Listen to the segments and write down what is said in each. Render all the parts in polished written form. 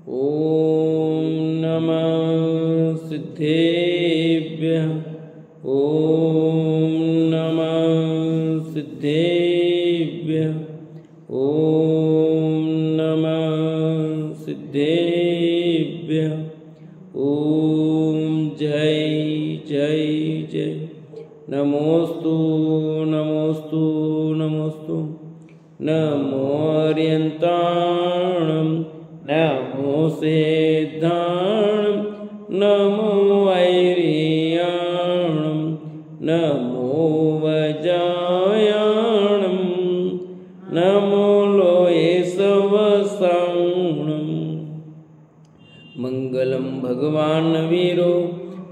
ओम नमः सिद्धेभ्यः। ओम नमः सिद्धेभ्यः। ओम नमः सिद्धेभ्यः। ओम जय जय जय। नमोस्तु नमोस्तु नमोस्तु। नमो अर्यन्ताणं नमो सिद्धाणं नमो ऐरियाणं नमो वज्रायाणं नमो लोये सवसाणं। मंगलम भगवान वीरो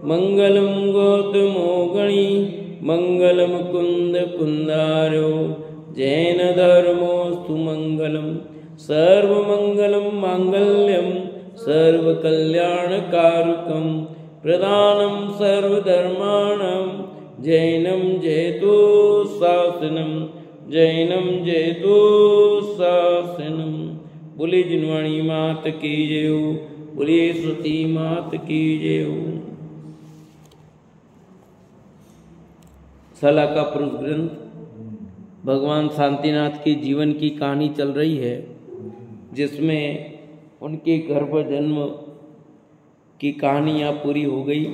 मंगलम गौतमो गणी मंगलम कुंद कुंदारो जैन धर्मोस्तु मंगलम। सर्वमंगलम मांगल्यम सर्वकल्याणकारकम प्रदानम सर्वधर्माणां जैनम जयतु शासनम जैनम जयतु शासनम। बोले जिनवाणी मात की जय हो। बोले सती मात की जय हो। सला का पुरुष ग्रंथ भगवान शांतिनाथ के जीवन की कहानी चल रही है, जिसमें उनके गर्भ जन्म की कहानी यहाँ पूरी हो गई।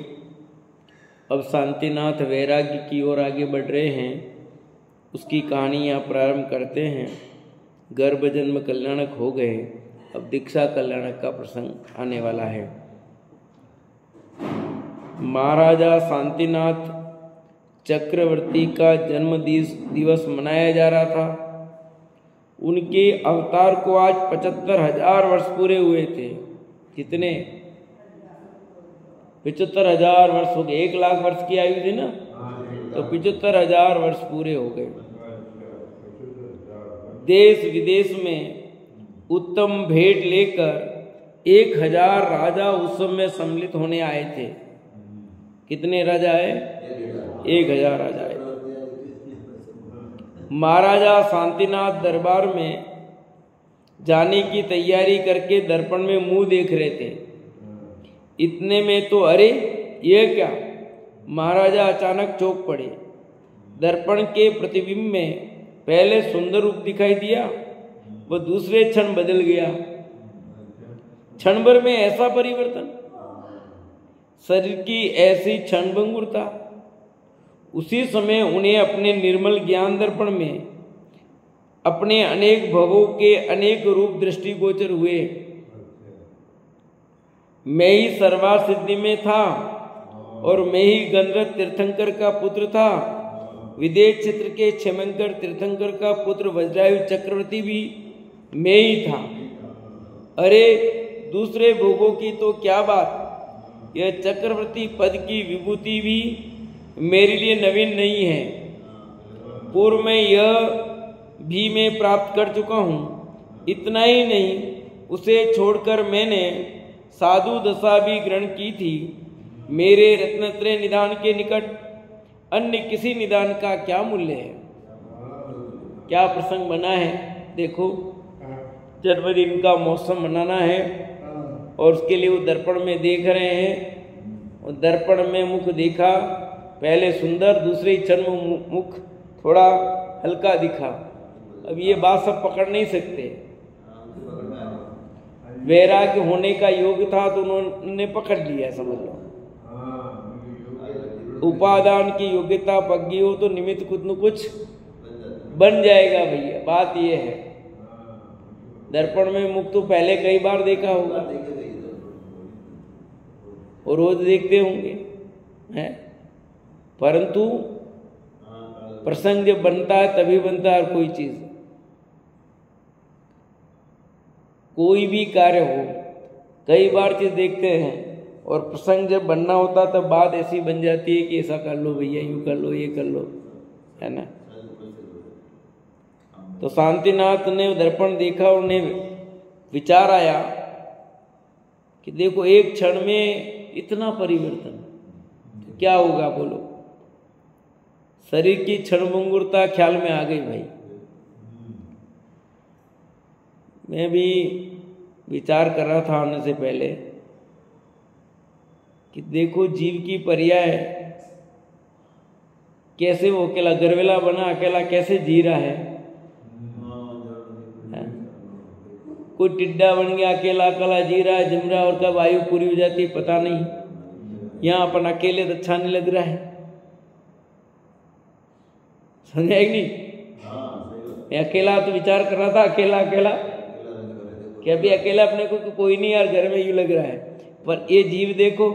अब शांतिनाथ वैराग्य की ओर आगे बढ़ रहे हैं, उसकी कहानी यहाँ प्रारंभ करते हैं। गर्भ जन्म कल्याणक हो गए, अब दीक्षा कल्याणक का प्रसंग आने वाला है। महाराजा शांतिनाथ चक्रवर्ती का जन्म दिवस मनाया जा रहा था। उनके अवतार को आज 75,000 वर्ष पूरे हुए थे। कितने? 75,000 वर्ष हो गए। 1,00,000 वर्ष की आयु थी ना, तो 75,000 वर्ष पूरे हो गए। देश विदेश में उत्तम भेंट लेकर 1,000 राजा उस समय सम्मिलित होने आए थे। कितने राजा आए? 1,000 राजा आए। महाराजा शांतिनाथ दरबार में जाने की तैयारी करके दर्पण में मुंह देख रहे थे। इतने में तो अरे ये क्या! महाराजा अचानक चौंक पड़े। दर्पण के प्रतिबिंब में पहले सुंदर रूप दिखाई दिया, वह दूसरे क्षण बदल गया। क्षण भर में ऐसा परिवर्तन, शरीर की ऐसी क्षणभंगुरता। उसी समय उन्हें अपने निर्मल ज्ञान दर्पण में अपने अनेक भवों के अनेक रूप दृष्टिगोचर हुए। मैं ही सर्वार्थ सिद्धि में था और मैं ही गंधर्व तीर्थंकर का पुत्र था। विदेश क्षेत्र के क्षेमंकर तीर्थंकर का पुत्र वज्रायु चक्रवर्ती भी मैं ही था। अरे दूसरे भोगों की तो क्या बात, यह चक्रवर्ती पद की विभूति भी मेरे लिए नवीन नहीं है। पूर्व में यह भी मैं प्राप्त कर चुका हूँ। इतना ही नहीं, उसे छोड़कर मैंने साधु दशा भी ग्रहण की थी। मेरे रत्नत्रय निदान के निकट अन्य किसी निदान का क्या मूल्य है। क्या प्रसंग बना है देखो। जन्मदिन का मौसम मनाना है और उसके लिए वो दर्पण में देख रहे हैं। और दर्पण में मुख देखा, पहले सुंदर, दूसरे क्षण में मुख थोड़ा हल्का दिखा। अब ये बात सब पकड़ नहीं सकते। वैराग्य होने का योग था तो उन्होंने पकड़ लिया, समझ लो। उपादान की योग्यता पक गई हो तो निमित्त कुछ न कुछ बन जाएगा भैया। बात ये है। दर्पण में मुख तो पहले कई बार देखा होगा और रोज देखते होंगे, हैं? परंतु प्रसंग जब बनता है तभी बनता है। कोई चीज, कोई भी कार्य हो, कई बार चीज देखते हैं और प्रसंग जब बनना होता तब बात ऐसी बन जाती है कि ऐसा कर लो भैया, यूं कर लो, ये कर लो, है ना। तो शांतिनाथ ने दर्पण देखा, उन्हें विचार आया कि देखो एक क्षण में इतना परिवर्तन, तो क्या होगा बोलो। शरीर की क्षणभंगुरता ख्याल में आ गई भाई। मैं भी विचार कर रहा था आने से पहले कि देखो जीव की पर्याय कैसे वो अकेला गरवेला बना, अकेला कैसे जी रहा है। कोई टिड्डा बन गया, अकेला अकेला जी रहा है, जम रहा है, और कब आयु पूरी हो जाती है पता नहीं। यहाँ अपन अकेले तो अच्छा नहीं लग रहा है, समझा कि नहीं। मैं अकेला तो विचार कर रहा था, अकेला अकेला कि अभी अकेला अपने को कोई नहीं यार, घर में यूं लग रहा है। पर ये जीव देखो,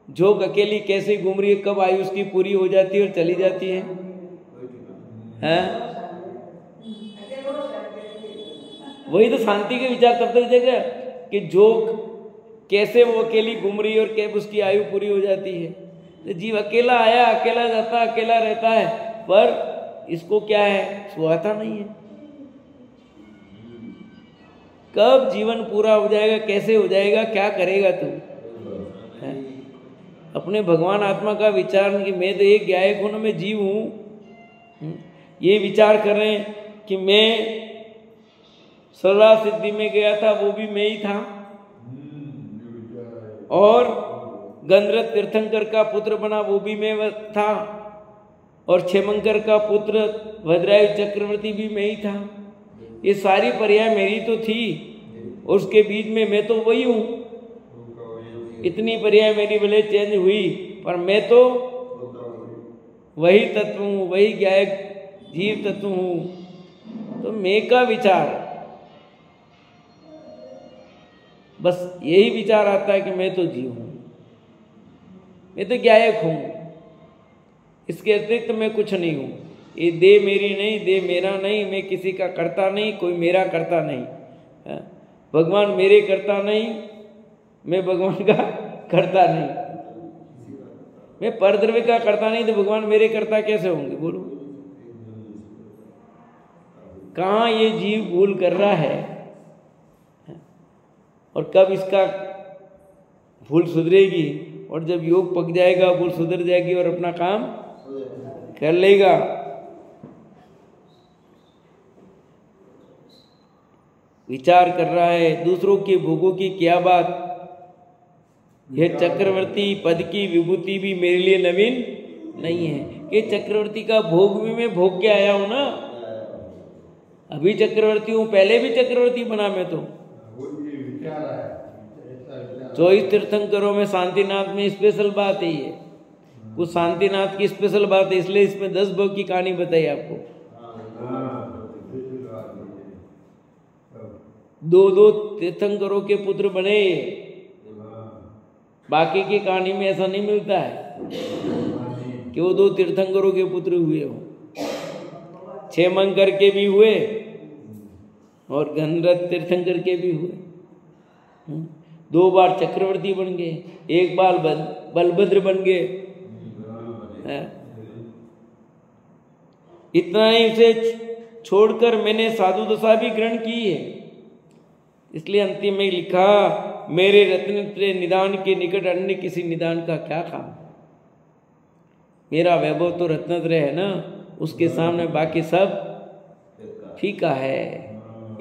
जोग अकेली कैसे घूम रही है, कब आयु उसकी पूरी हो जाती है और चली जाती है, हैं? वही तो शांति के विचार तब तक देगा कि जोग कैसे वो अकेली घूम रही है और कब उसकी आयु पूरी हो जाती है। तो जीव अकेला आया, अकेला जाता, अकेला रहता है, पर इसको क्या है, सुहाता नहीं है। कब जीवन पूरा हो जाएगा, कैसे हो जाएगा, क्या करेगा तू? अपने भगवान आत्मा का विचार कि मैं तो एक गायक हूं, मैं जीव हूं, ये विचार कर रहे हैं कि मैं सर्वा सिद्धि में गया था, वो भी मैं ही था, और गंधर्व तीर्थंकर का पुत्र बना, वो भी मैं था, और क्षेमंकर का पुत्र वज्रायु चक्रवर्ती भी मैं ही था। ये सारी पर्याय मेरी तो थी, और उसके बीच में मैं तो वही हूं। इतनी पर्याय मेरी भले चेंज हुई, पर मैं तो वही तत्व हूं, वही गायक जीव तत्व हूं। तो मैं का विचार, बस यही विचार आता है कि मैं तो जीव हूं, मैं तो गायक हूं, इसके अतिरिक्त मैं कुछ नहीं हूं। ये देह मेरी नहीं, देह मेरा नहीं, मैं किसी का करता नहीं, कोई मेरा करता नहीं। भगवान मेरे करता नहीं, मैं भगवान का करता नहीं। मैं परद्रव्य का करता नहीं, तो भगवान मेरे करता कैसे होंगे, बोलो? कहाँ ये जीव भूल कर रहा है, और कब इसका भूल सुधरेगी, और जब योग पक जाएगा, भूल सुधर जाएगी और अपना काम कर लेगा। विचार कर रहा है दूसरों के भोगों की क्या बात, यह चक्रवर्ती पद की विभूति भी मेरे लिए नवीन नहीं है। कि चक्रवर्ती का भोग भी मैं भोग के आया हूं ना, अभी चक्रवर्ती हूं, पहले भी चक्रवर्ती बना मैं तो। 24 तीर्थंकरों में शांतिनाथ में स्पेशल बात है, ये कुछ शांतिनाथ की स्पेशल बात है, इसलिए इसमें 10 भोग की कहानी बताई आपको। 2 तीर्थंकरों के पुत्र बने, बाकी की कहानी में ऐसा नहीं मिलता है कि वो 2 तीर्थंकरों के पुत्र हुए हो। क्षेमंकर के भी हुए और गंधर्व तीर्थंकर के भी हुए। 2 बार चक्रवर्ती बन गए, 1 बार बलभद्र बन गए। इतना ही उसे छोड़कर मैंने साधु दशा भी ग्रहण की है। इसलिए अंतिम में लिखा, मेरे रत्न निदान के निकट अन्य किसी निदान का क्या काम। मेरा वैभव तो रत्नत्रय है ना, उसके सामने बाकी सब फीका है।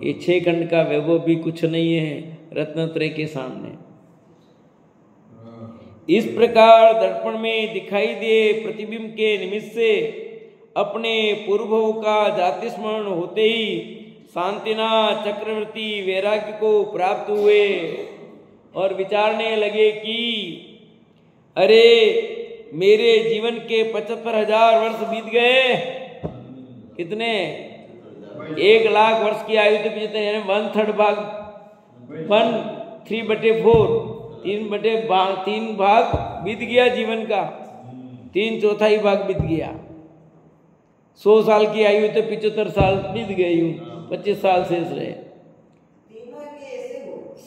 ये 6 खंड का वैभव भी कुछ नहीं है रत्नत्रय के सामने। इस प्रकार दर्पण में दिखाई दे प्रतिबिंब के निमित्त से अपने पूर्वों का जाति स्मरण होते ही शांतिनाथ चक्रवर्ती वैराग्य को प्राप्त हुए और विचारने लगे कि अरे मेरे जीवन के 75,000 वर्ष बीत गए। कितने? 1 लाख वर्ष की आयु तो बीते हैं, 1/3 भाग 3/4 3 भाग बीत गया जीवन का, 3/4 भाग बीत गया। 100 साल की आयु तो 75 साल बीत गई, 25 साल शेष रहे।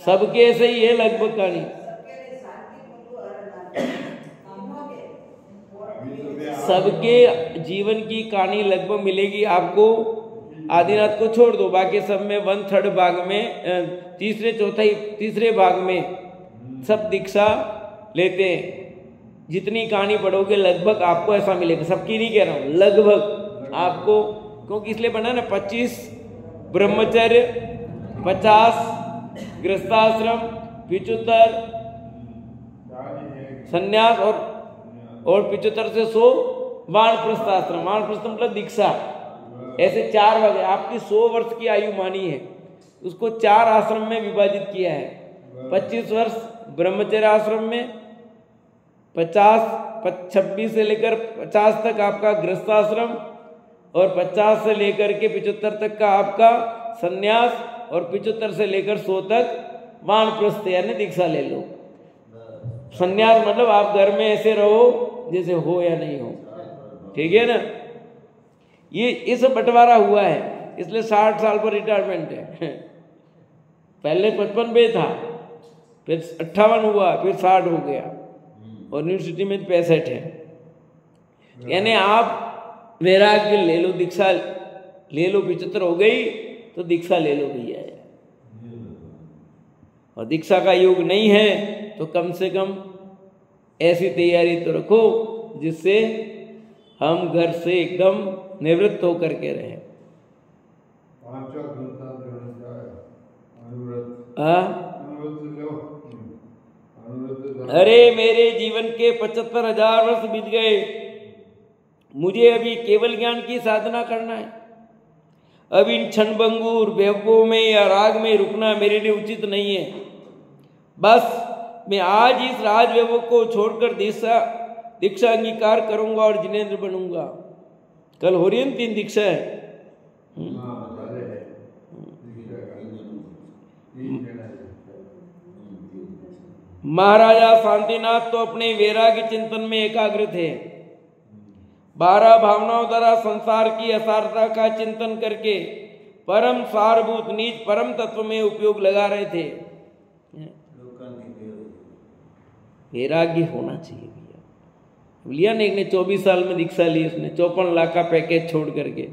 सबके ऐसे ही है लगभग कहानी। सबके जीवन की कहानी लगभग मिलेगी आपको। आदिनाथ को छोड़ दो, बाकी सब में 1/3 भाग में, तीसरे भाग में सब दीक्षा लेते हैं। जितनी कहानी पढ़ोगे लगभग आपको ऐसा मिलेगा, सबकी नहीं कह रहा हूं, लगभग आपको, क्योंकि इसलिए बना ना 25 ब्रह्मचर्य, 50 गृहस्थाश्रम, पिचुत्तर, संन्यास और पिचुत्तर से 100 वानप्रस्थाश्रम। वानप्रस्थ मतलब दीक्षा। ऐसे 4 भाग है। आपकी 100 वर्ष की आयु मानी है, उसको 4 आश्रम में विभाजित किया है। 25 वर्ष ब्रह्मचर्य आश्रम में, 26 से लेकर 50 तक आपका गृहस्थाश्रम, और 50 से लेकर के 75 तक का आपका संन्यास, और 75 से लेकर 100 तक वानप्रस्थ यानी दीक्षा ले लो। संन्यास मतलब आप घर में ऐसे रहो जैसे हो या नहीं हो, ठीक है ना। ये इस बंटवारा हुआ है, इसलिए 60 साल पर रिटायरमेंट है। पहले 55 पे था, फिर 58 हुआ, फिर 60 हो गया, और यूनिवर्सिटी में 65 है। यानी आप वैराग्य ले लो, दीक्षा ले लो। 75 हो गई तो दीक्षा ले लो भैया। और दीक्षा का योग नहीं है तो कम से कम ऐसी तैयारी तो रखो जिससे हम घर से एकदम निवृत्त होकर के रहें। अरे मेरे जीवन के 75,000 वर्ष बीत गए, मुझे अभी केवल ज्ञान की साधना करना है। अब इन क्षणभंगुर वैभवों में या राग में रुकना मेरे लिए उचित नहीं है। बस मैं आज इस राज वैभव को छोड़कर दीक्षा अंगीकार करूंगा और जिनेंद्र बनूंगा। कल हो रही है 3 दीक्षा है। महाराजा शांतिनाथ तो अपने वैराग्य चिंतन में एकाग्र थे। 12 भावनाओं द्वारा संसार की असारता का चिंतन करके परम सारभूत नीच परम तत्व में उपयोग लगा रहे थे। वैराग्य होना चाहिए भैया। लिया ने एक ने 24 साल में दीक्षा ली, उसने 54 लाख का पैकेज छोड़ करके।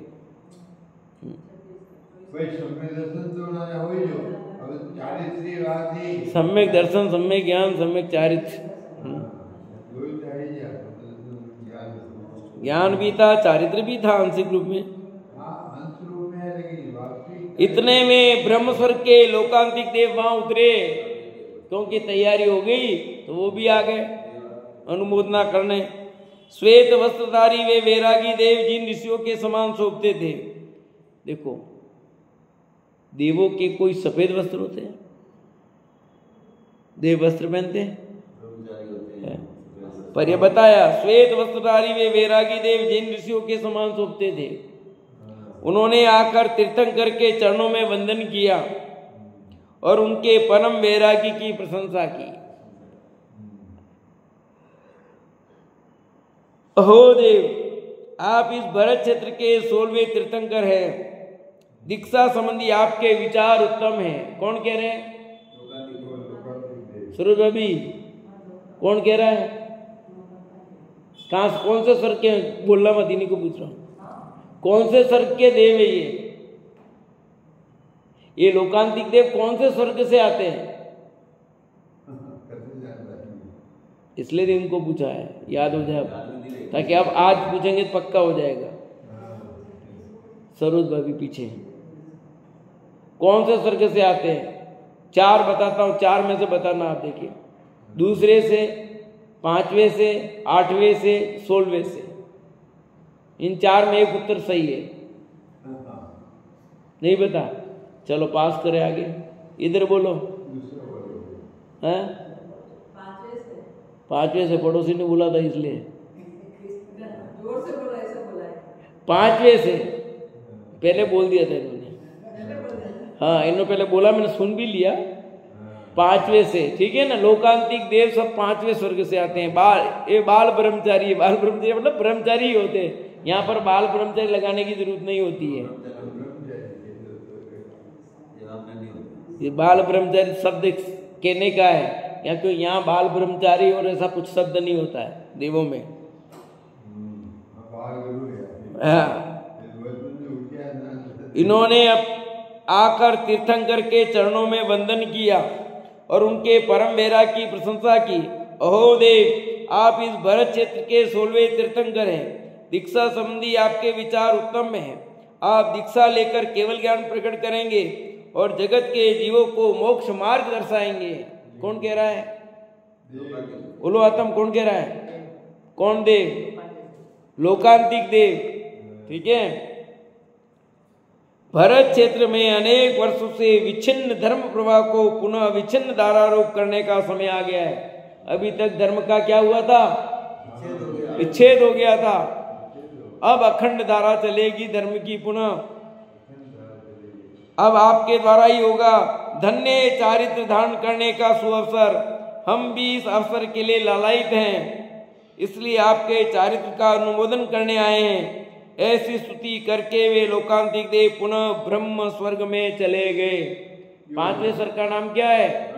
सम्यक दर्शन, सम्यक ज्ञान, सम्यक चारित्र। ज्ञान भी था, चारित्र भी था आंशिक रूप में। इतने में ब्रह्म स्वर्ग के लोकांतिक देव वहां उतरे, क्योंकि तैयारी हो गई तो वो भी आ गए अनुमोदना करने। श्वेत वस्त्रधारी वे वैरागी देव जिन ऋषियों के समान शोभते थे। देखो, देवों के कोई सफेद वस्त्र होते हैं? देव वस्त्र पहनते हैं? पर यह बताया श्वेत वस्त्रधारी वे वैरागी देव जिन ऋषियों के समान शोभते थे। उन्होंने आकर तीर्थंकर के चरणों में वंदन किया और उनके परम वैरागी की प्रशंसा की। अहो देव, आप इस भरत क्षेत्र के 16वें तीर्थंकर हैं। दीक्षा संबंधी आपके विचार उत्तम हैं। कौन कह रहे हैं? सुरेश भाभी, कौन कह रहा है? कहां, कौन से स्वर्ग के? बोलना मत, इन्हीं को पूछ रहा हूं। कौन से स्वर्ग के देव है ये लोकांतिक देव कौन से स्वर्ग से आते हैं? इसलिए इनको पूछा है, याद हो जाए, ताकि आप आज पूछेंगे तो पक्का हो जाएगा। सरोज भाभी पीछे, कौन से स्वर्ग से आते हैं? 4 बताता हूं, 4 में से बताना आप। देखिए, दूसरे से, 5वें से, 8वें से, 16वें से। इन 4 में एक उत्तर सही है। नहीं बता? चलो पास करें आगे। इधर बोलो। हैं? 5वें से पड़ोसी ने बोला था इसलिए। जोर से बोला, ऐसा बोला है। 5वें से पहले बोल दिया था इन्होंने। हाँ, इन्होंने पहले बोला, मैंने सुन भी लिया। 5वें से, ठीक है ना। लोकांतिक देव सब 5वें स्वर्ग से आते हैं। बाल ब्रह्मचारी, बाल ब्रह्मचारी मतलब ब्रह्मचारी ही होते हैं। यहाँ पर बाल ब्रह्मचारी लगाने की जरूरत नहीं होती है। ये बाल ब्रह्मचारी शब्द कहने का है, या क्यों यहाँ बाल ब्रह्मचारी और ऐसा कुछ शब्द नहीं होता है देवों में। इन्होंने आकर तीर्थंकर के चरणों में वंदन किया और उनके परम वैराग की प्रशंसा की। अहो देव, आप इस भरत क्षेत्र के 16वें तीर्थंकर हैं। दीक्षा संबंधी आपके विचार उत्तम हैं। आप दीक्षा लेकर केवल ज्ञान प्रकट करेंगे और जगत के जीवों को मोक्ष मार्ग दर्शाएंगे। कौन कह रहा है? बोलो आत्म, कौन कह रहा है? कौन देव? लोकांतिक देव। ठीक है। भरत क्षेत्र में अनेक वर्षों से विच्छिन्न धर्म प्रवाह को पुनः विच्छिन्न धारारोप करने का समय आ गया है। अभी तक धर्म का क्या हुआ था? विच्छेद हो गया था। अब अखंड धारा चलेगी धर्म की पुनः। अब आपके द्वारा ही होगा। धन्य चारित्र धारण करने का सुअवसर। हम भी इस अवसर के लिए लालायित हैं, इसलिए आपके चारित्र का अनुमोदन करने आए हैं। ऐसी स्तुति करके वे लोकांतिक देव पुनः ब्रह्म स्वर्ग में चले गए। पांचवें स्वर का नाम क्या है?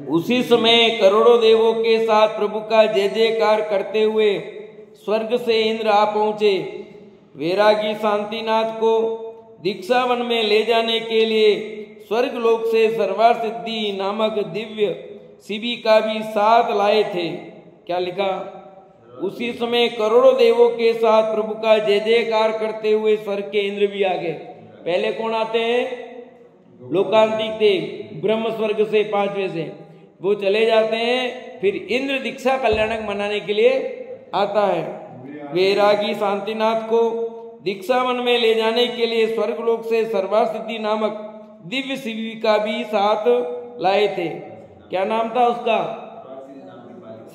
उसी समय करोड़ों देवों के साथ प्रभु का जय जयकार करते हुए स्वर्ग से इंद्र आ पहुंचे। वैरागी शांतिनाथ को दीक्षा वन में ले जाने के लिए स्वर्ग लोक से सर्वासिद्धि नामक दिव्य शिविका भी साथ लाए थे। क्या लिखा? उसी समय करोड़ों देवों के साथ प्रभु का जय जयकार करते हुए स्वर्ग के इंद्र भी आ गए। पहले कौन आते हैं? लोकांतिक देव ब्रह्म स्वर्ग से, पांचवें से वो चले जाते हैं। फिर इंद्र दीक्षा कल्याणक मनाने के लिए आता है। वैरागी शांतिनाथ को दीक्षा वन में ले जाने के लिए स्वर्गलोक से सर्वासिद्धि नामक दिव्य शिविका भी साथ लाए थे। क्या नाम था उसका?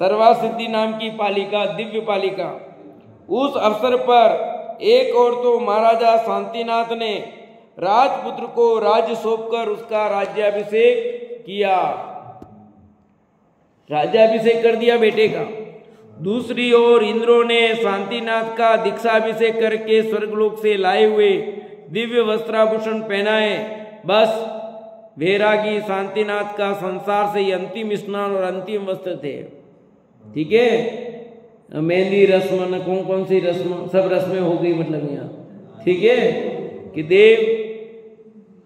सर्वासिद्धि नाम की पालिका, दिव्य पालिका। उस अवसर पर एक और तो महाराजा शांतिनाथ ने राजपुत्र को राज्य सौंपकर उसका राज्याभिषेक किया। राज्याभिषेक कर दिया बेटे का। दूसरी ओर इंद्रों ने शांतिनाथ का दीक्षाभिषेक करके स्वर्गलोक से लाए हुए दिव्य वस्त्राभूषण पहनाए। बस वैरागी शांतिनाथ का संसार से ही अंतिम स्नान और अंतिम वस्त्र थे। ठीक है। मेहंदी रस्म न कौन कौन सी रस्म, सब रस्में हो गई मतलब यहाँ। ठीक है कि देव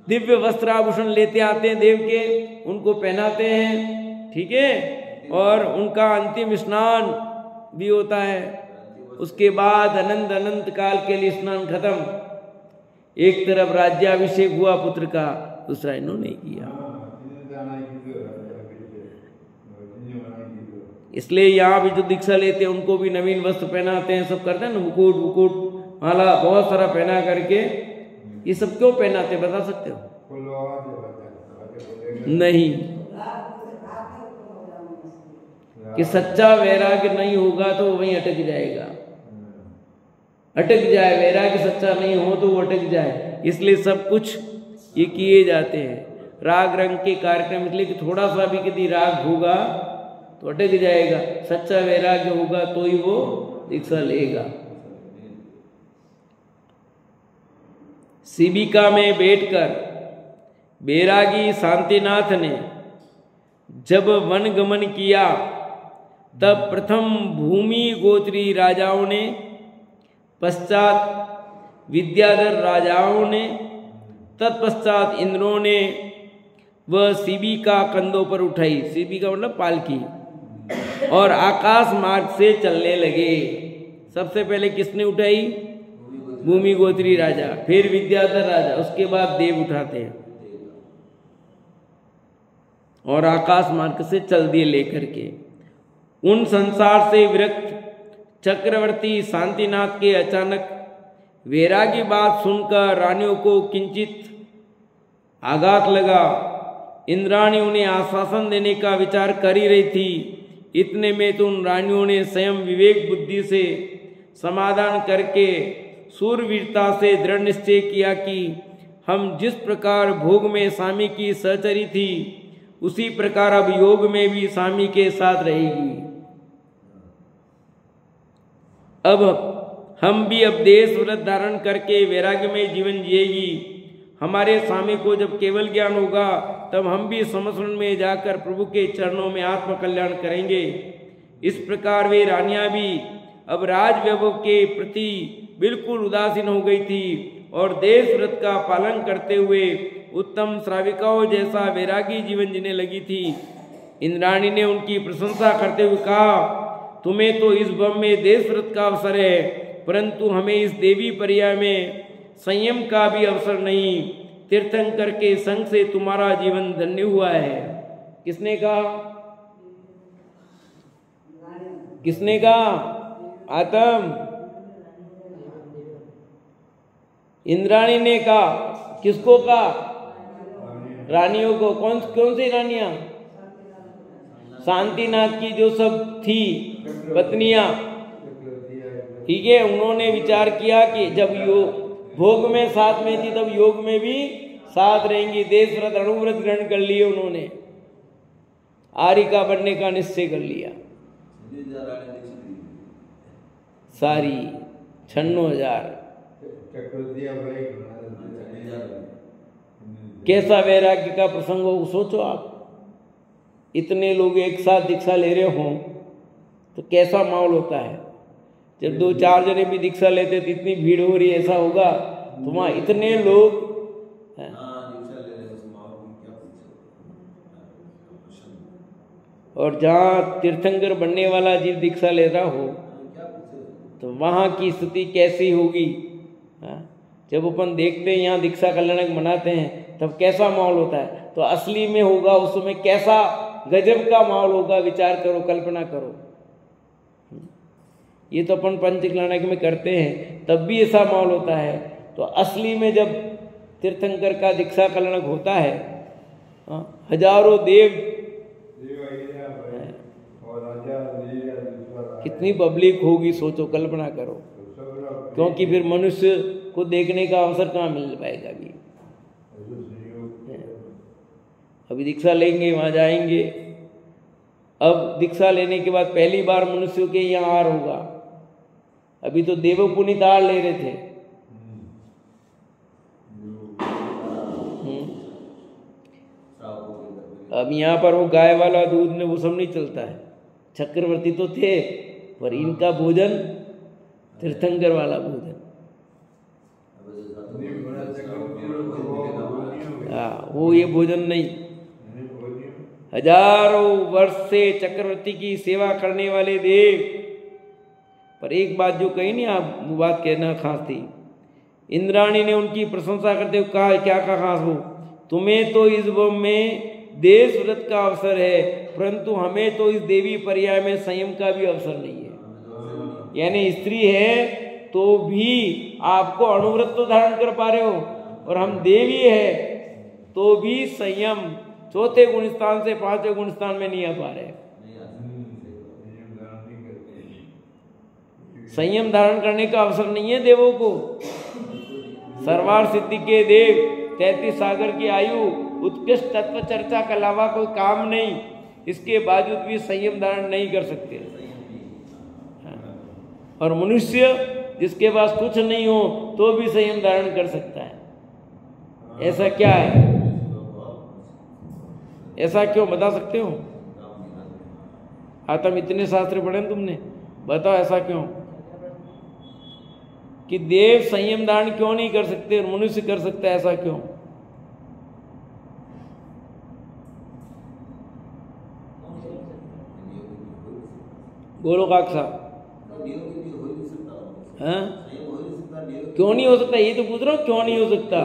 दिव्य वस्त्राभूषण लेते आते हैं देव के, उनको पहनाते हैं। ठीक है। और उनका अंतिम स्नान भी होता है। उसके बाद अनंत अनंत काल के लिए स्नान खत्म। एक तरफ राज्याभिषेक हुआ पुत्र का, दूसरा इन्होंने किया। इसलिए यहाँ भी जो दीक्षा लेते हैं उनको भी नवीन वस्त्र पहनाते हैं, सब करते हैं ना, मुकुट मुकुट माला बहुत सारा पहना करके। ये सब क्यों पहनाते बता सकते हो? नहीं, कि सच्चा वैराग्य नहीं होगा तो वहीं अटक जाएगा, अटक जाए। वैराग्य सच्चा नहीं हो तो वो अटक जाए। इसलिए सब कुछ ये किए जाते हैं। राग रंग के कार्यक्रम इसलिए कि थोड़ा सा भी यदि राग होगा तो अटक जाएगा। सच्चा वैराग्य होगा तो ही वो दीक्षा लेगा। शिविका में बैठकर बैरागी शांतिनाथ ने जब वन गमन किया तब प्रथम भूमि गोत्री राजाओं ने, पश्चात विद्याधर राजाओं ने, तत्पश्चात इंद्रों ने वह शिविका कंधों पर उठाई। शिविका मतलब पालकी, और आकाश मार्ग से चलने लगे। सबसे पहले किसने उठाई? भूमि गोत्री राजा, फिर विद्याधर राजा, उसके बाद देव उठाते हैं और आकाश मार्ग से चल दिए लेकर के। उन संसार से विरक्त चक्रवर्ती शांतिनाथ के अचानक वैरागी बात सुनकर रानियों को किंचित आघात लगा। इंद्राणी उन्हें आश्वासन देने का विचार कर ही रही थी। इतने में तो उन रानियों ने स्वयं विवेक बुद्धि से समाधान करके सूरवीरता से दृढ़ निश्चय किया कि हम जिस प्रकार भोग में स्वामी की सहचरी थी उसी प्रकार अब योग में भी स्वामी के साथ रहेगी। अब हम भी अब देश व्रत धारण करके वैराग्य में जीवन जिएगी। हमारे स्वामी को जब केवल ज्ञान होगा तब हम भी समस्रण में जाकर प्रभु के चरणों में आत्म कल्याण करेंगे। इस प्रकार वे रानियां भी अब राज वैभव के प्रति बिल्कुल उदासीन हो गई थी और देश व्रत का पालन करते हुए उत्तम श्राविकाओं जैसा वैरागी जीवन जीने लगी थी। इंद्राणी ने उनकी प्रशंसा करते हुए कहा, तुम्हें तो इस भव में देश व्रत का अवसर है, परंतु हमें इस देवी पर्याय में संयम का भी अवसर नहीं। तीर्थंकर के संग से तुम्हारा जीवन धन्य हुआ है। किसने कहा? किसने कहा? आतम इंद्राणी ने कहा। किसको कहा? रानियों को। कौन सी रानियां? शांतिनाथ की जो सब थी पत्नियां, ठीक है, उन्होंने विचार किया कि जब योग भोग में साथ में थी तब योग में भी साथ रहेंगी। देश व्रत अणुव्रत ग्रहण कर लिए उन्होंने, आरिका बनने का निश्चय कर लिया। सारी 96,000। कैसा वैराग्य का प्रसंग हो, सोचो आप। इतने लोग एक साथ दीक्षा ले रहे हों तो कैसा माहौल होता है। जब 2-4 जने भी दीक्षा लेते तो इतनी भीड़ हो रही, ऐसा होगा तो वहाँ इतने लोग हैं। और जहाँ तीर्थंकर बनने वाला जीव दीक्षा ले रहा हो तो वहाँ की स्थिति कैसी होगी। जब अपन देखते हैं यहाँ दीक्षा कल्याणक मनाते हैं तब कैसा माहौल होता है, तो असली में होगा उस समय कैसा गजब का माहौल होगा। विचार करो, कल्पना करो। ये तो अपन पंच कल्याणक में करते हैं तब भी ऐसा माहौल होता है, तो असली में जब तीर्थंकर का दीक्षा कल्याणक होता है, हजारों देव, कितनी पब्लिक होगी, सोचो, कल्पना करो। क्योंकि फिर मनुष्य को देखने का अवसर कहाँ मिल पाएगा। अभी दीक्षा लेंगे, वहां जाएंगे। अब दीक्षा लेने के बाद पहली बार मनुष्यों के यहाँ आर होगा। अभी तो देवो पुनीत आर ले रहे थे। अब यहाँ पर वो गाय वाला दूध में वो सब नहीं चलता है। चक्रवर्ती तो थे पर इनका भोजन तीर्थंकर वाला भोजन। वो ये भोजन नहीं। हजारों वर्ष से चक्रवर्ती की सेवा करने वाले देव। पर एक बात जो कही नहीं, आप वो बात कहना खास थी। इंद्राणी ने उनकी प्रशंसा करते हुए कहा, क्या कहा खास हो? तुम्हें तो इस भव में देश व्रत का अवसर है, परंतु हमें तो इस देवी पर्याय में संयम का भी अवसर नहीं है। यानी स्त्री है तो भी आपको अणुव्रत तो धारण कर पा रहे हो, और हम देवी है तो भी संयम 4थे गुण स्थान से 5वें गुण स्थान में नहीं आ पा रहे। संयम धारण करने का अवसर नहीं है देवों को। सर्वार्थ सिद्धि के देव, 33 सागर की आयु, उत्कृष्ट तत्व चर्चा के अलावा कोई काम नहीं, इसके बावजूद भी संयम धारण नहीं कर सकते। और मनुष्य जिसके पास कुछ नहीं हो तो भी संयम धारण कर सकता है। ऐसा क्या है? ऐसा क्यों, बता सकते हो? तुम इतने शास्त्र पढ़े तुमने, बताओ ऐसा क्यों कि देव संयम धारण क्यों नहीं कर सकते और मनुष्य कर सकता है? ऐसा क्यों? बोलो काका। हाँ, क्यों नहीं हो सकता? ये तो पूछ रहा हूँ, क्यों नहीं हो सकता?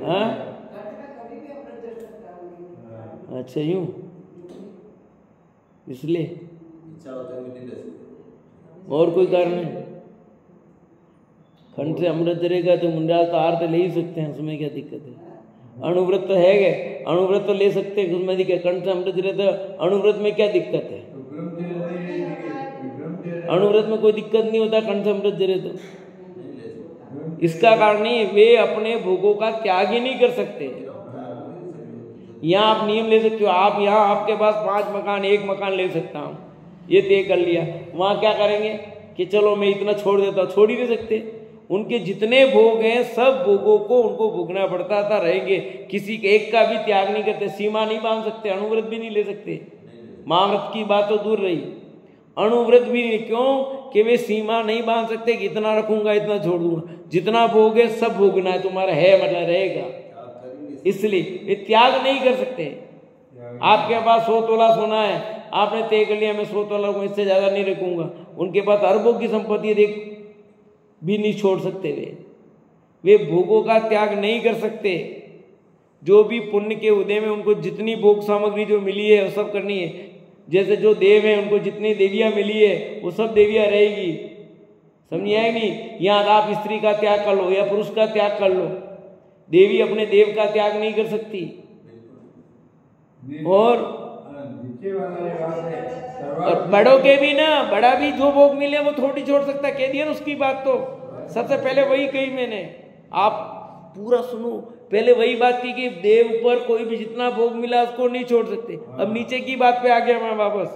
हाँ, अच्छा, यूं इसलिए और कोई कारण है? खंड से अमृत जरेगा तो मुंडा तो आर तो ले ही सकते हैं, उसमें क्या दिक्कत है? अणुव्रत तो है, अणुव्रत तो ले सकते हैं, उसमें दिक्कत। खंड से अमृत जरे तो अणुव्रत में क्या दिक्कत है? अणुव्रत में कोई दिक्कत नहीं होता, खंड से अमृत जरे तो इसका कारण नहीं, वे अपने भोगों का त्याग ही नहीं कर सकते। यहाँ आप नियम ले सकते हो, आप यहाँ आपके पास 5 मकान, 1 मकान ले सकता हूँ, ये तय कर लिया। वहाँ क्या करेंगे कि चलो मैं इतना छोड़ देता हूँ, छोड़ ही नहीं सकते। उनके जितने भोग हैं सब भोगों को उनको भोगना पड़ता था, रहेंगे। किसी के एक का भी त्याग नहीं करते, सीमा नहीं बांध सकते, अणुव्रत भी नहीं ले सकते। महाव्रत की बात तो दूर रही, अणुव्रत भी नहीं। क्यों कि वे सीमा नहीं बांध सकते कि इतना रखूंगा इतना छोड़ दूंगा। जितना भोग है सब भोगना है, तुम्हारा है मतलब रहेगा, इसलिए ये त्याग नहीं कर सकते। आपके पास 100 तोला सोना है, आपने तय कर लिया मैं 100 तोला को इससे ज्यादा नहीं रखूंगा। उनके पास अरबों की संपत्ति देख भी नहीं छोड़ सकते। वे भोगों का त्याग नहीं कर सकते। जो भी पुण्य के उदय में उनको जितनी भोग सामग्री जो मिली है वो सब करनी है। जैसे जो देव है उनको जितनी देवियां मिली है वो सब देवियां रहेगी। समझिए है नहीं? यहाँ आप स्त्री का त्याग कर लो या पुरुष का त्याग कर लो, देवी अपने देव का त्याग नहीं कर सकती। और बड़ों के भी ना, बड़ा भी जो भोग मिले वो थोड़ी छोड़ सकता है। कह दिया ना उसकी बात, तो सबसे पहले वही कही मैंने। आप पूरा सुनो, पहले वही बात की कि देव पर कोई भी जितना भोग मिला उसको नहीं छोड़ सकते। अब नीचे की बात पे आ गया मैं वापस।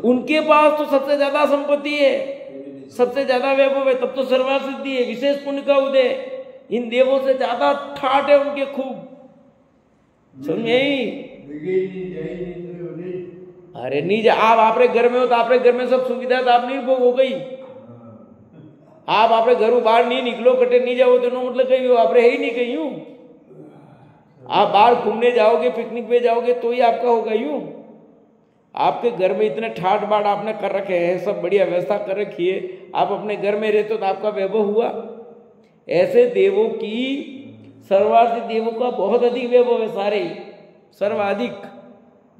उनके पास तो सबसे ज्यादा संपत्ति है, सबसे ज्यादा वैभव है, तब तो सर्वार्थ सिद्धि है, विशेष पुण्य का उदय। इन देवों से ज्यादा ठाट है उनके खूब। समझे? अरे नहीं, आप अपने घर में हो तो अपने घर में सब सुविधा तो आप नहीं भोग हो गई। आप अपने घरों बाहर नहीं निकलो, कटे नहीं जाओ तो नो मतलब कहीं आप है ही नहीं कहीं। यूं आप बाहर घूमने जाओगे, पिकनिक पे जाओगे तो ही आपका होगा। यूं आपके घर में इतने ठाट बाट आपने कर रखे हैं, सब बढ़िया व्यवस्था कर रखी है, आप अपने घर में रहते हो तो आपका वैभव हुआ। ऐसे देवों की, सर्वार्थ देवों का बहुत अधिक वैभव है, सारे सर्वाधिक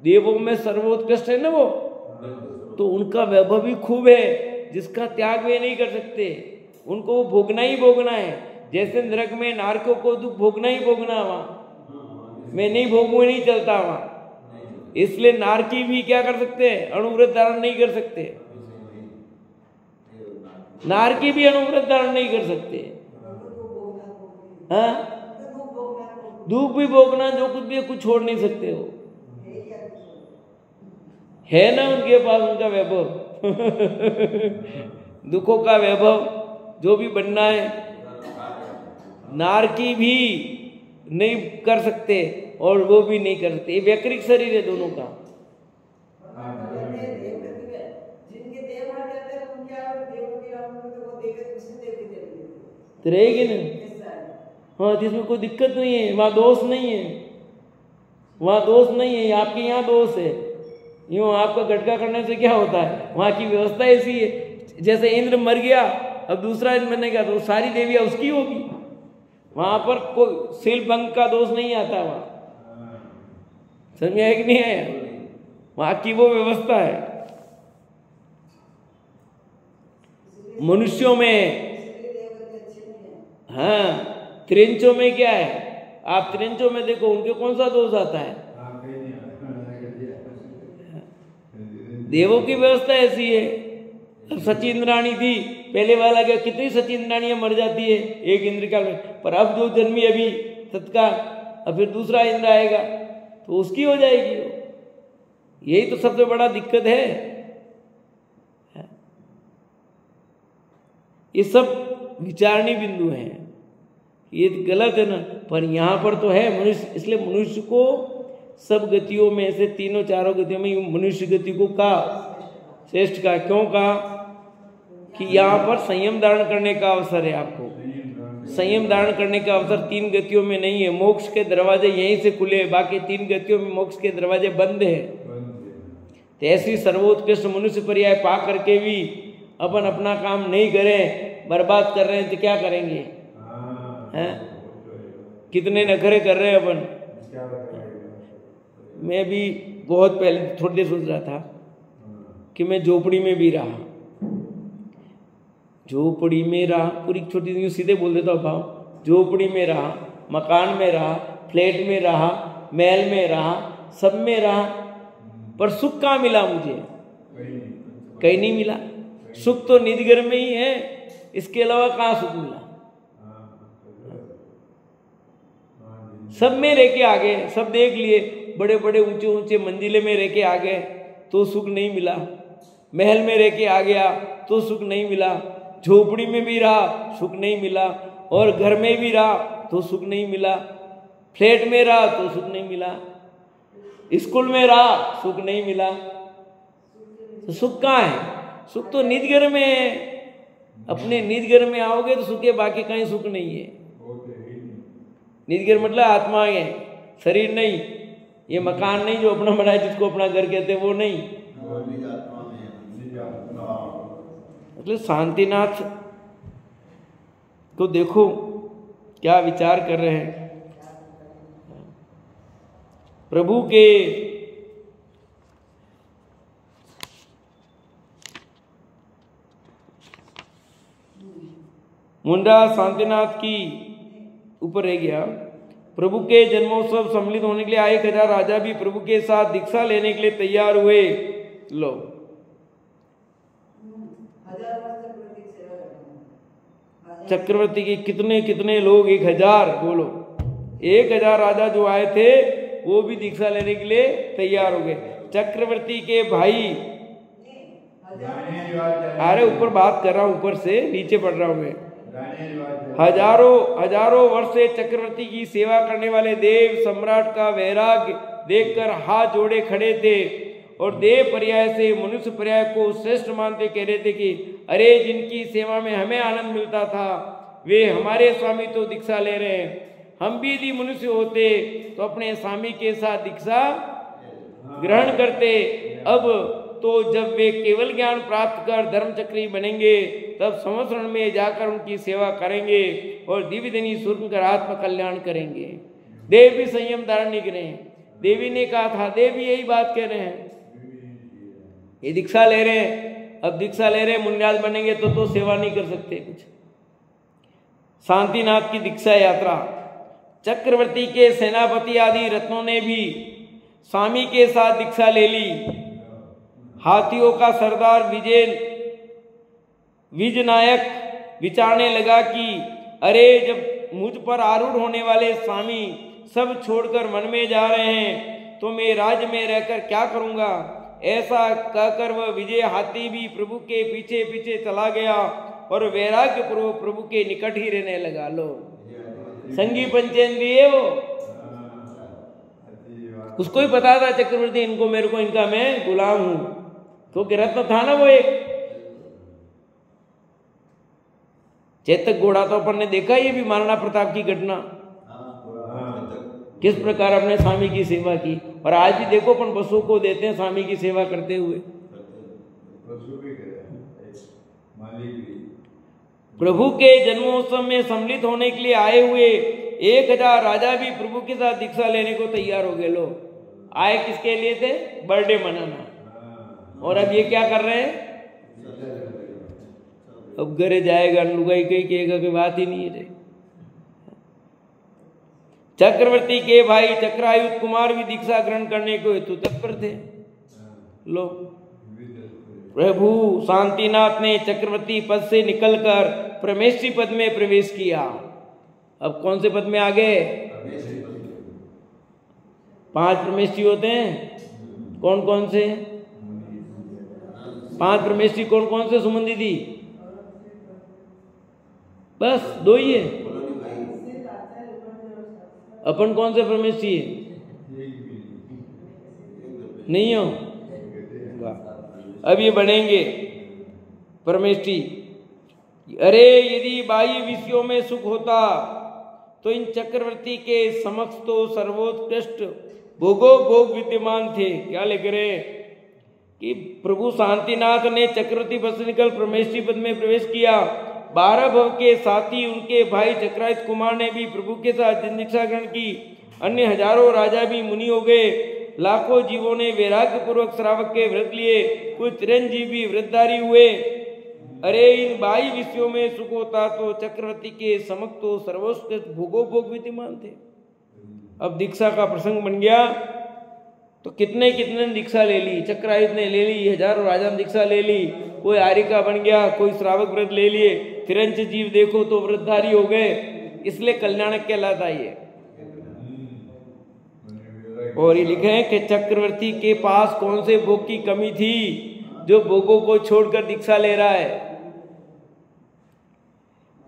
देवों में सर्वोत्कृष्ट है ना वो, तो उनका वैभव भी खूब है, जिसका त्याग वे नहीं कर सकते। उनको वो भोगना ही भोगना है। जैसे नरक में नारकों को दुख भोगना ही भोगना, वहां मैं नहीं भोगू नहीं चलता वहां। इसलिए नारकी भी क्या कर सकते हैं? अणुव्रत धारण नहीं कर सकते। नारकी भी अणुव्रत धारण नहीं कर सकते। हाँ, दुख भी भोगना, जो कुछ भी कुछ छोड़ नहीं सकते हो। है ना उनके पास उनका वैभव दुखों का वैभव जो भी बनना है, नारकी भी नहीं कर सकते और वो भी नहीं कर सकते। वैकृक शरीर है दोनों का। तो रहेगी ना। हाँ, जिसमें कोई दिक्कत नहीं है, वहां दोष नहीं है, वहां दोष नहीं है। आपके यहाँ दोष है। यूं आपका गटका करने से क्या होता है? वहां की व्यवस्था ऐसी है। जैसे इंद्र मर गया, अब दूसरा इंद्र बनेगा तो सारी देवियां उसकी होगी। वहां पर कोई शिल भंग का दोष नहीं आता। वहां समझ में है कि नहीं है? वहां की वो व्यवस्था है। मनुष्यों में, हाँ, त्रिंचों में क्या है? आप त्रिंचों में देखो, उनके कौन सा दोष आता है? देवों की व्यवस्था ऐसी है। अब सचिंद्राणी थी, पहले वाला क्या, कितनी सचिंद्राणियां मर जाती है एक इंद्र काल में, पर अब जो जन्मी अभी तत्काल, अब फिर दूसरा इंद्र आएगा तो उसकी हो जाएगी वो। यही तो सबसे बड़ा दिक्कत है। ये सब विचारणी बिंदु हैं। ये गलत है ना, पर यहाँ पर तो है मनुष्य। इसलिए मनुष्य को सब गतियों में से, तीनों चारों गतियों में मनुष्य गति को कहा श्रेष्ठ का। क्यों कहा? कि यहाँ पर संयम धारण करने का अवसर है। आपको संयम धारण करने का अवसर 3 गतियों में नहीं है। मोक्ष के दरवाजे यहीं से खुले, बाकी 3 गतियों में मोक्ष के दरवाजे बंद है। तो ऐसी सर्वोत्कृष्ट मनुष्य पर्याय पा करके भी अपन अपना काम नहीं करें, बर्बाद कर रहे हैं, तो क्या करेंगे? हैं? कितने नखरे कर रहे हैं अपन। मैं भी बहुत पहले थोड़ी देर सोच रहा था कि मैं झोपड़ी में भी रहा, झोपड़ी में रहा, पूरी छोटी सीधे बोल देता हूँ भाव, झोपड़ी में रहा, मकान में रहा, फ्लैट में रहा, महल में रहा, सब में रहा, पर सुख कहाँ मिला मुझे? कहीं नहीं मिला। सुख तो निज घर में ही है, इसके अलावा कहाँ सुख मिला? सब में रह के आ गए, सब देख लिए, बड़े बड़े ऊंचे ऊंचे मंजिले में रह के आ गए तो सुख नहीं मिला, महल में रह के आ गया तो सुख नहीं मिला, झोपड़ी में भी रहा सुख नहीं मिला, और घर में भी रहा तो सुख नहीं मिला, फ्लैट में रहा तो सुख नहीं मिला, स्कूल में रहा सुख नहीं मिला। तो सुख कहाँ है? सुख तो निज घर में है। अपने निज घर में आओगे तो सुख है, बाकी कहीं सुख नहीं है। निज घर मतलब आत्मा है, शरीर नहीं। ये मकान नहीं जो अपना बनाए, जिसको अपना घर कहते, वो नहीं। मतलब शांतिनाथ को देखो क्या विचार कर रहे हैं। प्रभु के मुंडा शांतिनाथ की ऊपर रह गया। प्रभु के जन्मोत्सव सम्मिलित होने के लिए आए 1000 राजा भी प्रभु के साथ दीक्षा लेने के लिए तैयार हुए। लो, चक्रवर्ती के कितने कितने लोग, 1000 बोलो, 1000 राजा जो आए थे वो भी दीक्षा लेने के लिए तैयार हो गए। चक्रवर्ती के भाई, अरे ऊपर बात कर रहा हूं, ऊपर से नीचे पढ़ रहा हूं मैं। हजारों वर्ष से चक्रवर्ती की सेवा करने वाले देव सम्राट का वैराग्य देखकर हाथ जोड़े खड़े थे और देव पर्याय से मनुष्य पर्याय को श्रेष्ठ मानते कह रहे थे कि अरे जिनकी सेवा में हमें आनंद मिलता था वे हमारे स्वामी तो दीक्षा ले रहे हैं। हम भी यदि मनुष्य होते तो अपने स्वामी के साथ दीक्षा ग्रहण करते। अब तो जब वे केवल ज्ञान प्राप्त कर धर्मचक्री बनेंगे तब संवत्सरण में जाकर उनकी सेवा करेंगे और दिव्य धनी सुन कर आत्म कल्याण करेंगे। देव भी संयम धारण नहीं करें। देवी ने कहा था, देव भी यही बात कह रहे हैं। ये दीक्षा ले रहे हैं, अब दीक्षा ले रहे हैं, मुनिराज बनेंगे तो सेवा नहीं कर सकते कुछ। शांतिनाथ की दीक्षा यात्रा, चक्रवर्ती के सेनापति आदि रत्नों ने भी स्वामी के साथ दीक्षा ले ली। हाथियों का सरदार विजनायक विचारने लगा कि अरे जब मुझ पर आरूढ़ होने वाले स्वामी सब छोड़कर मन में जा रहे हैं तो मैं राज्य में रहकर क्या करूंगा। ऐसा कहकर वह विजय हाथी भी प्रभु के पीछे पीछे चला गया और वैराग्य पूर्वक प्रभु के निकट ही रहने लगा। लो, संगी पंचेंद्रिय हो, उसको ही पता था चक्रवर्ती इनको, मेरे को इनका मैं गुलाम हूं, क्योंकि रत्न था ना वो एक। चेतक घोड़ा तो अपन ने देखा, ये भी महाराणा प्रताप की घटना, किस प्रकार अपने स्वामी की सेवा की। और आज भी देखो अपन बसों को देते हैं स्वामी की सेवा करते हुए। प्रभु के जन्मोत्सव में सम्मिलित होने के लिए आए हुए 1000 राजा भी प्रभु के साथ दीक्षा लेने को तैयार हो गए। लो, आए किसके लिए थे? बर्थडे मनाना। और अब ये क्या कर रहे हैं? अब घरे जाएगा, लुगाई कहीं कहेगा कि बात ही नहीं है। चक्रवर्ती के भाई चक्रायुध कुमार भी दीक्षा ग्रहण करने को हेतु तत्पर थे। लो, प्रभु शांतिनाथ ने चक्रवर्ती पद से निकलकर परमेश्वरी पद में प्रवेश किया। अब कौन से पद में आ गए? 5 परमेश्वरी होते हैं। कौन कौन से? 5 परमेश्वरी कौन कौन से सुमन दीदी? बस 2 ही है। अपन कौन से परमेश्वरी है? नहीं हो? अब ये बनेंगे परमेष्टि। अरे यदि बाह्य विषयों में सुख होता तो इन चक्रवर्ती के समक्ष तो सर्वोत्कृष्ट भोगो भोग विद्यमान थे। क्या लिख रहे कि प्रभु शांतिनाथ ने चक्रवर्ती पद से निकल परमेष्टि पद में प्रवेश किया। 12 भव के साथी उनके भाई चक्रायुध कुमार ने भी प्रभु के साथ दीक्षा ग्रहण की। अन्य हजारों राजा भी मुनि हो गए। लाखों जीवों ने वैराग्य पूर्वक श्रावक के व्रत लिए। कुछ चिरंजीव भी व्रतधारी हुए। अरे इन बाह्य विषयों में सुख होता तो चक्रवर्ती के समक्ष तो सर्वोत्कृष्ट भोगो भोग विद्यमान थे। अब दीक्षा का प्रसंग बन गया तो कितने कितने ने दीक्षा ले ली। चक्रायुध ने ले ली, हजारों राजा ने दीक्षा ले ली। कोई आरिका बन गया, कोई श्रावक व्रत ले लिए। तिरंच जीव देखो तो व्रतधारी हो गए। इसलिए कल्याणक कहलाता है। और ये लिखे हैं कि चक्रवर्ती के पास कौन से भोग की कमी थी जो भोगों को छोड़कर दीक्षा ले रहा है।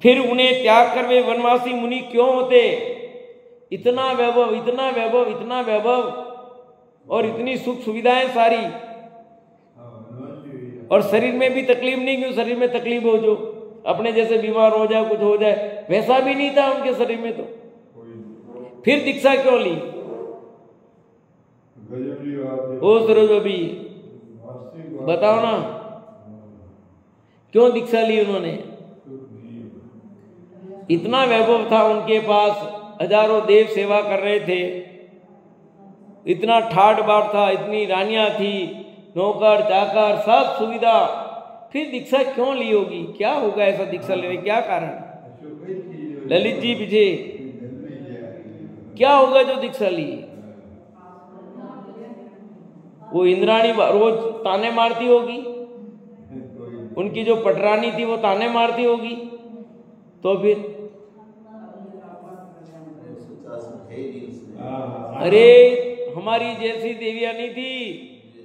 फिर उन्हें त्याग कर वे वनवासी मुनि क्यों होते? इतना वैभव, इतना वैभव, इतना वैभव और इतनी सुख सुविधाएं सारी, और शरीर में भी तकलीफ नहीं। क्यों शरीर में तकलीफ हो, जो अपने जैसे बीमार हो जाए, कुछ हो जाए, वैसा भी नहीं था उनके शरीर में। तो फिर दीक्षा क्यों ली? ओ सरोज भाभी बताओ ना, क्यों दीक्षा ली उन्होंने? इतना वैभव था उनके पास, हजारों देव सेवा कर रहे थे, इतना ठाट बाट था, इतनी रानियां थी, नौकर चाकर सब सुविधा, फिर दीक्षा क्यों ली होगी? क्या होगा ऐसा दीक्षा लेने, क्या कारण? ललित जी पीछे क्या होगा जो दीक्षा ली? वो इंद्राणी रोज ताने मारती होगी, उनकी जो पटरानी थी वो ताने मारती होगी, तो फिर अरे हमारी जैसी देवियां नहीं थी,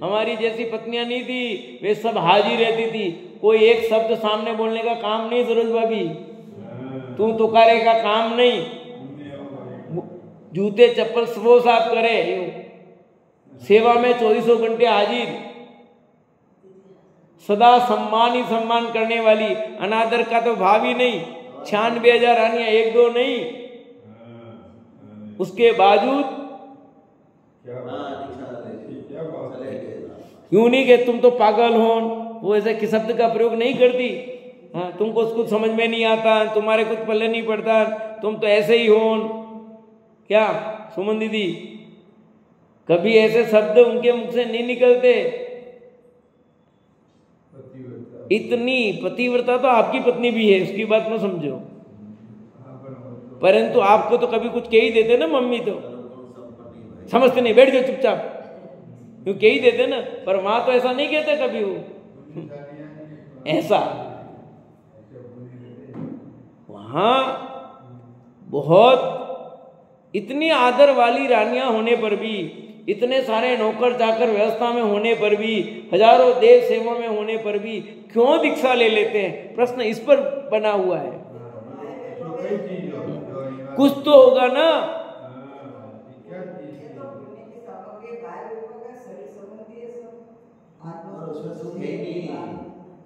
हमारी जैसी पत्नियां नहीं थी, वे सब हाजिर रहती थी, कोई एक शब्द सामने बोलने का काम नहीं। सरोज भाभी तू तुकारे का काम नहीं, जूते चप्पल वो साफ करे, सेवा में 24 घंटे हाजिर, सदा सम्मान ही सम्मान करने वाली, अनादर का तो भाव ही नहीं। 96,000 रानियां, एक दो नहीं, उसके बावजूद यूं नहीं कि तुम तो पागल हो, वो ऐसे किस शब्द का प्रयोग नहीं करती। हाँ, तुमको कुछ समझ में नहीं आता, तुम्हारे कुछ पल्ले नहीं पड़ता, तुम तो ऐसे ही हो। क्या सुमन दीदी, कभी ऐसे शब्द उनके मुख से नहीं निकलते। इतनी पतिव्रता तो आपकी पत्नी भी है, उसकी बात मत समझो, परंतु आपको तो कभी कुछ कह ही देते ना मम्मी, तो समझते नहीं, बैठ जाओ चुपचाप, क्यों कह ही देते ना, पर माँ तो ऐसा नहीं कहते कभी वो ऐसा। वहां बहुत इतनी आदर वाली रानियां होने पर भी, इतने सारे नौकर चाकर व्यवस्था में होने पर भी, हजारों देव सेवा में होने पर भी क्यों दीक्षा ले लेते हैं? प्रश्न इस पर बना हुआ है। कुछ तो होगा ना।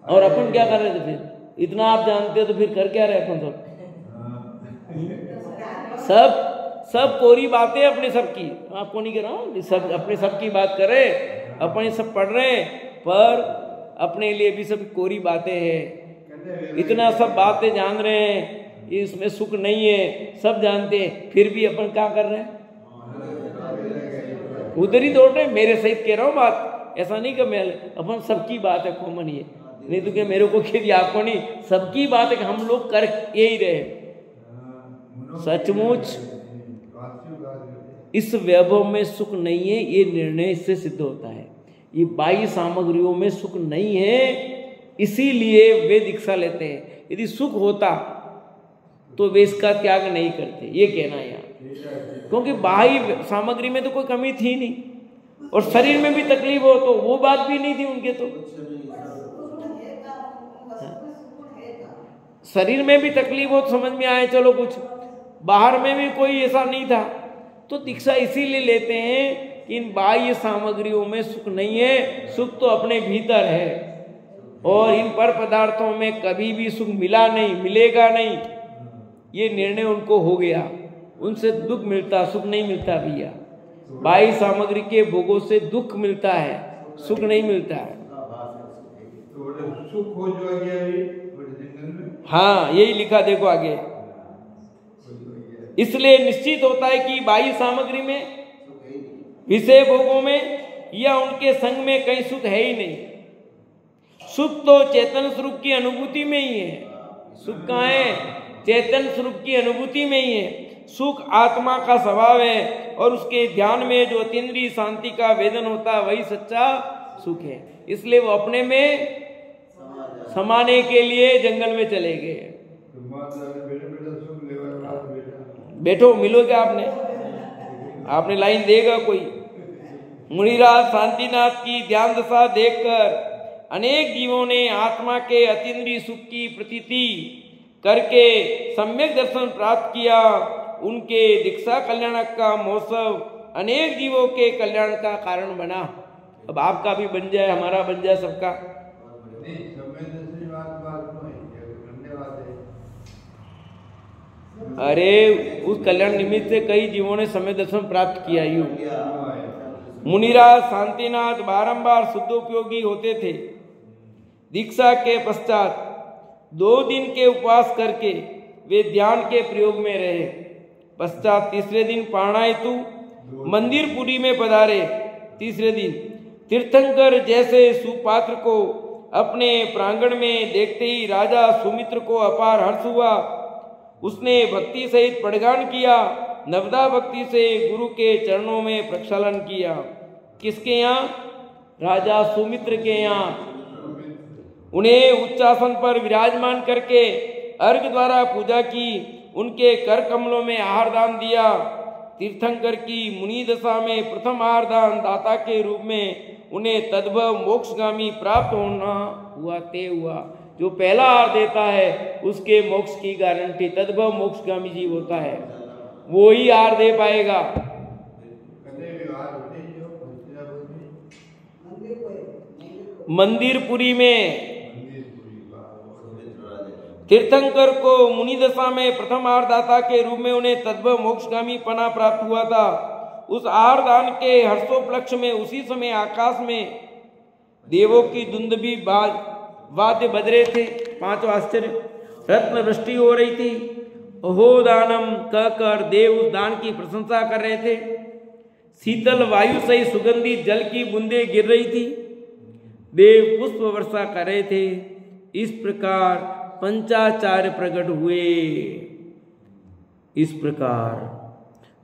और अपन क्या कर रहे थे फिर? इतना आप जानते हो तो फिर कर क्या रहे अपन सब? सब कोरी बातें अपने सबकी, आपको नहीं कह रहा हूँ, सब अपने सबकी बात कर रहे, अपने सब पढ़ रहे, पर अपने लिए भी सब कोरी बातें हैं। इतना सब बातें जान रहे हैं, इसमें सुख नहीं है, सब जानते हैं, फिर भी अपन क्या कर रहे हैं? उधर ही दौड़ रहे। मेरे सहित कह रहा हूँ बात, ऐसा नहीं कि मैं, अपन सबकी बात है, कॉमन ये नहीं तो क्या मेरे को कह दिया, आपको नहीं, सबकी बात है कि हम लोग कर यही रहे। सचमुच इस वैभव में सुख नहीं है, ये निर्णय इससे सिद्ध होता है। ये बाह्य सामग्रियों में सुख नहीं है, इसीलिए वे दीक्षा लेते हैं। यदि सुख होता तो वे इसका त्याग नहीं करते, ये कहना है यहाँ। क्योंकि बाह्य सामग्री में तो कोई कमी थी नहीं, और शरीर में भी तकलीफ हो तो वो बात भी नहीं थी उनके, तो शरीर में भी तकलीफ हो तो समझ में आए, चलो कुछ, बाहर में भी कोई ऐसा नहीं था। तो दीक्षा इसीलिए लेते हैं कि इन बाह्य सामग्रियों में सुख नहीं है, सुख तो अपने भीतर है, और इन पर पदार्थों में कभी भी सुख मिला नहीं, मिलेगा नहीं, ये निर्णय उनको हो गया। उनसे दुख मिलता, सुख नहीं मिलता भैया। बाह्य सामग्री के भोगों से दुख मिलता है, सुख नहीं मिलता है। सुख हो जाएगा। हाँ, यही लिखा देखो आगे। इसलिए निश्चित होता है कि बाह्य सामग्री में, विषय भोगों में या उनके संग में कहीं सुख है ही नहीं। सुख तो चेतन स्वरूप की अनुभूति में ही है। सुख कहाँ है? चेतन स्वरूप की अनुभूति में ही है। सुख आत्मा का स्वभाव है, और उसके ध्यान में जो अतीन्द्रिय शांति का वेदन होता है वही सच्चा सुख है। इसलिए वो अपने में समाने के लिए जंगल में चले गए। बैठो, मिलोगे आपने लाइन देगा कोई। मुनिराज शांतिनाथ की ध्यान दशा देखकर अनेक जीवों ने आत्मा के अतीन्द्रिय सुख की प्रतीति करके सम्यक दर्शन प्राप्त किया। उनके दीक्षा कल्याण का महोत्सव अनेक जीवों के कल्याण का कारण बना। अब आपका भी बन जाए, हमारा बन जाए, सबका। अरे उस कल्याण निमित्त से कई जीवों ने समय दर्शन प्राप्त किया। यू मुनिराज शांतिनाथ बारंबार शुद्धोपयोगी होते थे। दीक्षा के पश्चात 2 दिन के उपवास करके वे ध्यान के प्रयोग में रहे। पश्चात तीसरे दिन पारणायतु मंदिरपुरी में पधारे। तीसरे दिन तीर्थंकर जैसे सुपात्र को अपने प्रांगण में देखते ही राजा सुमित्र को अपार हर्ष हुआ। उसने भक्ति सहित पड़गान किया, नवदा भक्ति से गुरु के चरणों में प्रक्षालन किया। किसके यहाँ? राजा सुमित्र के यहाँ। उन्हें उच्चासन पर विराजमान करके अर्घ द्वारा पूजा की, उनके कर कमलों में आहार दान दिया। तीर्थंकर की मुनि दशा में प्रथम आहार दान दाता के रूप में उन्हें तद्भव मोक्षगामी प्राप्त होना हुआ ते हुआ। जो पहला आहार देता है उसके मोक्ष की गारंटी, तद्भव मोक्षगामी जीव होता है, वो ही आहार दे पाएगा। मंदिरपुरी में तीर्थंकर को मुनि दशा में प्रथम आहार दाता के रूप में उन्हें तद्भव मोक्षगामी पना प्राप्त हुआ था। उस आहार दान के हर्षोपलक्ष्य में उसी समय आकाश में देवों की दुंदुभी वाद्य बज रहे थे। 5 आश्चर्य, रत्न वृष्टि हो रही थी। अहो दानम कहकर देव उस दान की प्रशंसा कर रहे थे। शीतल वायु सही सुगंधित जल की बूंदें गिर रही थी। देव पुष्प वर्षा कर रहे थे। इस प्रकार पंचाचार्य प्रकट हुए। इस प्रकार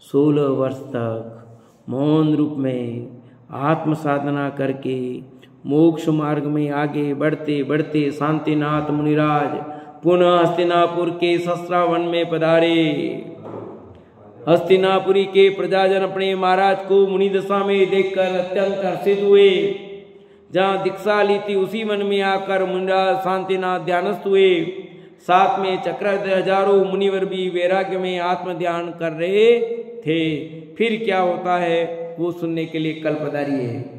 16 वर्ष तक मौन रूप में आत्म साधना करके मोक्ष मार्ग में आगे बढ़ते बढ़ते शांतिनाथ मुनिराज पुनः हस्तिनापुर के सस्रावन में पधारे। हस्तिनापुरी के प्रजाजन अपने महाराज को मुनि दशा में देखकर अत्यंत हर्षित हुए। जहाँ दीक्षा ली थी उसी मन में आकर मुनिराज शांतिनाथ ध्यानस्थ हुए। साथ में चक्रायुध हजारों मुनिवर भी वैराग्य में आत्म ध्यान कर रहे थे। फिर क्या होता है वो सुनने के लिए कल पधारिए।